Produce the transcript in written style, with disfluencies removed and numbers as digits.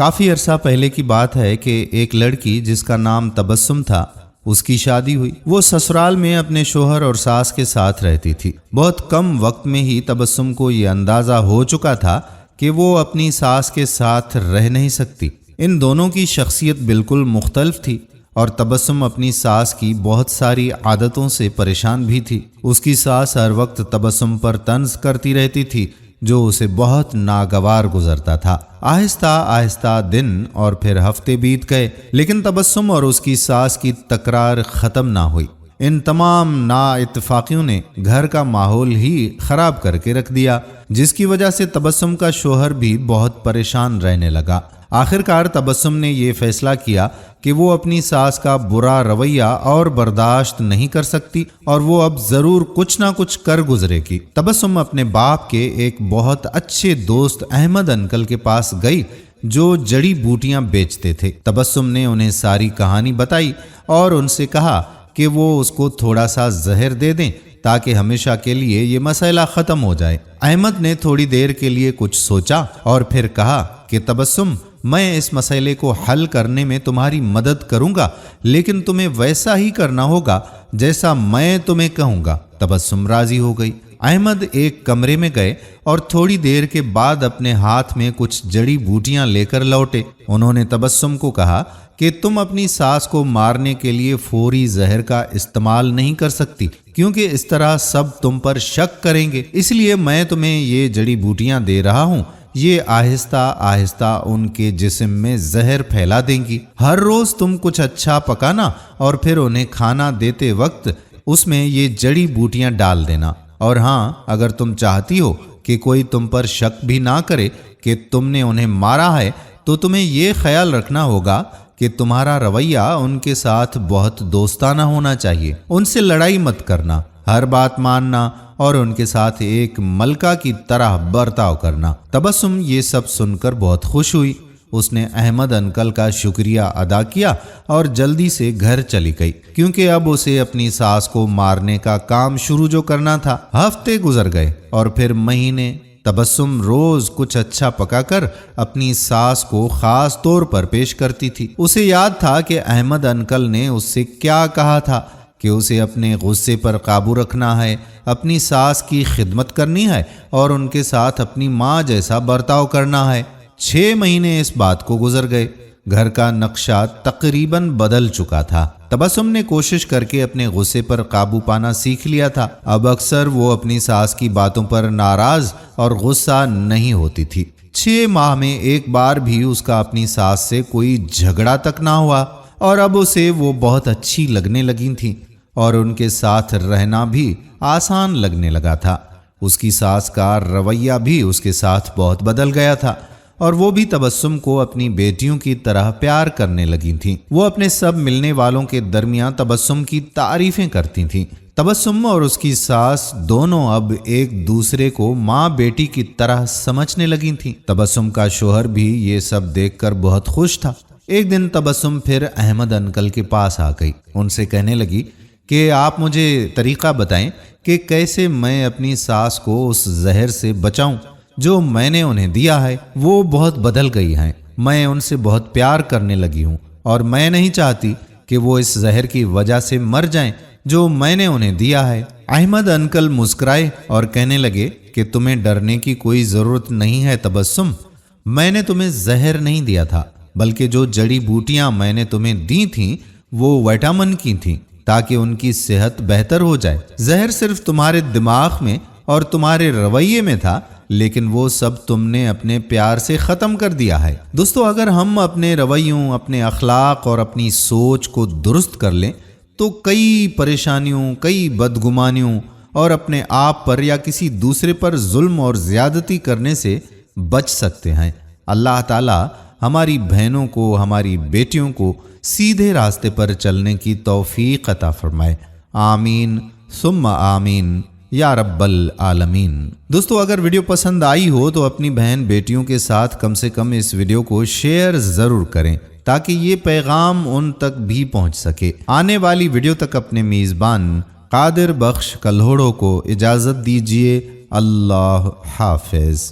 کافی عرصہ پہلے کی بات ہے کہ ایک لڑکی جس کا نام تبسم تھا، اس کی شادی ہوئی۔ وہ سسرال میں اپنے شوہر اور ساس کے ساتھ رہتی تھی۔ بہت کم وقت میں ہی تبسم کو یہ اندازہ ہو چکا تھا کہ وہ اپنی ساس کے ساتھ رہ نہیں سکتی۔ ان دونوں کی شخصیت بالکل مختلف تھی اور تبسم اپنی ساس کی بہت ساری عادتوں سے پریشان بھی تھی۔ اس کی ساس ہر وقت تبسم پر طنز کرتی رہتی تھی جو اسے بہت ناگوار گزرتا تھا۔ آہستہ آہستہ دن اور پھر ہفتے بیت گئے، لیکن تبسم اور اس کی ساس کی تکرار ختم نہ ہوئی۔ ان تمام نا اتفاقیوں نے گھر کا ماحول ہی خراب کر کے رکھ دیا، جس کی وجہ سے تبسم کا شوہر بھی بہت پریشان رہنے لگا۔ آخرکار تبسم نے یہ فیصلہ کیا کہ وہ اپنی ساس کا برا رویہ اور برداشت نہیں کر سکتی اور وہ اب ضرور کچھ نہ کچھ کر گزرے گی۔ تبسم اپنے باپ کے ایک بہت اچھے دوست احمد انکل کے پاس گئی جو جڑی بوٹیاں بیچتے تھے۔ تبسم نے انہیں ساری کہانی بتائی اور ان سے کہا کہ وہ اس کو تھوڑا سا زہر دے دیں تاکہ ہمیشہ کے لیے یہ مسئلہ ختم ہو جائے۔ احمد نے تھوڑی دیر کے لیے کچھ سوچا اور پھر کہا کہ تبسم، میں اس مسئلے کو حل کرنے میں تمہاری مدد کروں گا، لیکن تمہیں ویسا ہی کرنا ہوگا جیسا میں تمہیں کہوں گا۔ تبسم راضی ہو گئی۔ احمد ایک کمرے میں گئے اور تھوڑی دیر کے بعد اپنے ہاتھ میں کچھ جڑی بوٹیاں لے کر لوٹے۔ انہوں نے تبسم کو کہا کہ تم اپنی ساس کو مارنے کے لیے فوری زہر کا استعمال نہیں کر سکتی، کیونکہ اس طرح سب تم پر شک کریں گے، اس لیے میں تمہیں یہ جڑی بوٹیاں دے رہا ہوں۔ یہ آہستہ آہستہ ان کے جسم میں زہر پھیلا دیں گی۔ ہر روز تم کچھ اچھا پکانا اور پھر انہیں کھانا دیتے وقت اس میں یہ جڑی بوٹیاں ڈال دینا، اور ہاں، اگر تم چاہتی ہو کہ کوئی تم پر شک بھی نہ کرے کہ تم نے انہیں مارا ہے تو تمہیں یہ خیال رکھنا ہوگا کہ تمہارا رویہ ان کے ساتھ بہت دوستانہ ہونا چاہیے۔ ان سے لڑائی مت کرنا، ہر بات ماننا اور ان کے ساتھ ایک ملکہ کی طرح برتاؤ کرنا۔ تبسم یہ سب سن کر بہت خوش ہوئی۔ اس نے احمد انکل کا شکریہ ادا کیا اور جلدی سے گھر چلی گئی، کیونکہ اب اسے اپنی ساس کو مارنے کا کام شروع جو کرنا تھا۔ ہفتے گزر گئے اور پھر مہینے۔ تبسم روز کچھ اچھا پکا کر اپنی ساس کو خاص طور پر پیش کرتی تھی۔ اسے یاد تھا کہ احمد انکل نے اس سے کیا کہا تھا کہ اسے اپنے غصے پر قابو رکھنا ہے، اپنی ساس کی خدمت کرنی ہے اور ان کے ساتھ اپنی ماں جیسا برتاؤ کرنا ہے۔ 6 مہینے اس بات کو گزر گئے۔ گھر کا نقشہ تقریباً بدل چکا تھا۔ تبسم نے کوشش کر کے اپنے غصے پر قابو پانا سیکھ لیا تھا۔ اب اکثر وہ اپنی ساس کی باتوں پر ناراض اور غصہ نہیں ہوتی تھی۔ 6 ماہ میں ایک بار بھی اس کا اپنی ساس سے کوئی جھگڑا تک نہ ہوا، اور اب اسے وہ بہت اچھی لگنے لگی تھیں اور ان کے ساتھ رہنا بھی آسان لگنے لگا تھا۔ اس کی ساس کا رویہ بھی اس کے ساتھ بہت بدل گیا تھا اور وہ بھی تبسم کو اپنی بیٹیوں کی طرح پیار کرنے لگی تھیں۔ وہ اپنے سب ملنے والوں کے درمیان تبسم کی تعریفیں کرتی تھیں۔ تبسم اور اس کی ساس دونوں اب ایک دوسرے کو ماں بیٹی کی طرح سمجھنے لگی تھیں۔ تبسم کا شوہر بھی یہ سب دیکھ کر بہت خوش تھا۔ ایک دن تبسم پھر احمد انکل کے پاس آ گئی۔ ان سے کہنے لگی کہ آپ مجھے طریقہ بتائیں کہ کیسے میں اپنی ساس کو اس زہر سے بچاؤں جو میں نے انہیں دیا ہے۔ وہ بہت بدل گئی ہیں، میں ان سے بہت پیار کرنے لگی ہوں اور میں نہیں چاہتی کہ وہ اس زہر کی وجہ سے مر جائیں جو میں نے انہیں دیا ہے۔ احمد انکل مسکرائے اور کہنے لگے کہ تمہیں ڈرنے کی کوئی ضرورت نہیں ہے تبسم، میں نے تمہیں زہر نہیں دیا تھا، بلکہ جو جڑی بوٹیاں میں نے تمہیں دی تھیں وہ وٹامن کی تھیں تاکہ ان کی صحت بہتر ہو جائے۔ زہر صرف تمہارے دماغ میں اور تمہارے رویے میں تھا، لیکن وہ سب تم نے اپنے پیار سے ختم کر دیا ہے۔ دوستو، اگر ہم اپنے رویوں، اپنے اخلاق اور اپنی سوچ کو درست کر لیں تو کئی پریشانیوں، کئی بدگمانیوں اور اپنے آپ پر یا کسی دوسرے پر ظلم اور زیادتی کرنے سے بچ سکتے ہیں۔ اللہ تعالی ہماری بہنوں کو، ہماری بیٹیوں کو سیدھے راستے پر چلنے کی توفیق عطا فرمائے۔ آمین ثم آمین یا رب العالمین۔ دوستو، اگر ویڈیو پسند آئی ہو تو اپنی بہن بیٹیوں کے ساتھ کم سے کم اس ویڈیو کو شیئر ضرور کریں تاکہ یہ پیغام ان تک بھی پہنچ سکے۔ آنے والی ویڈیو تک اپنے میزبان قادر بخش کلہوڑو کو اجازت دیجیے۔ اللہ حافظ۔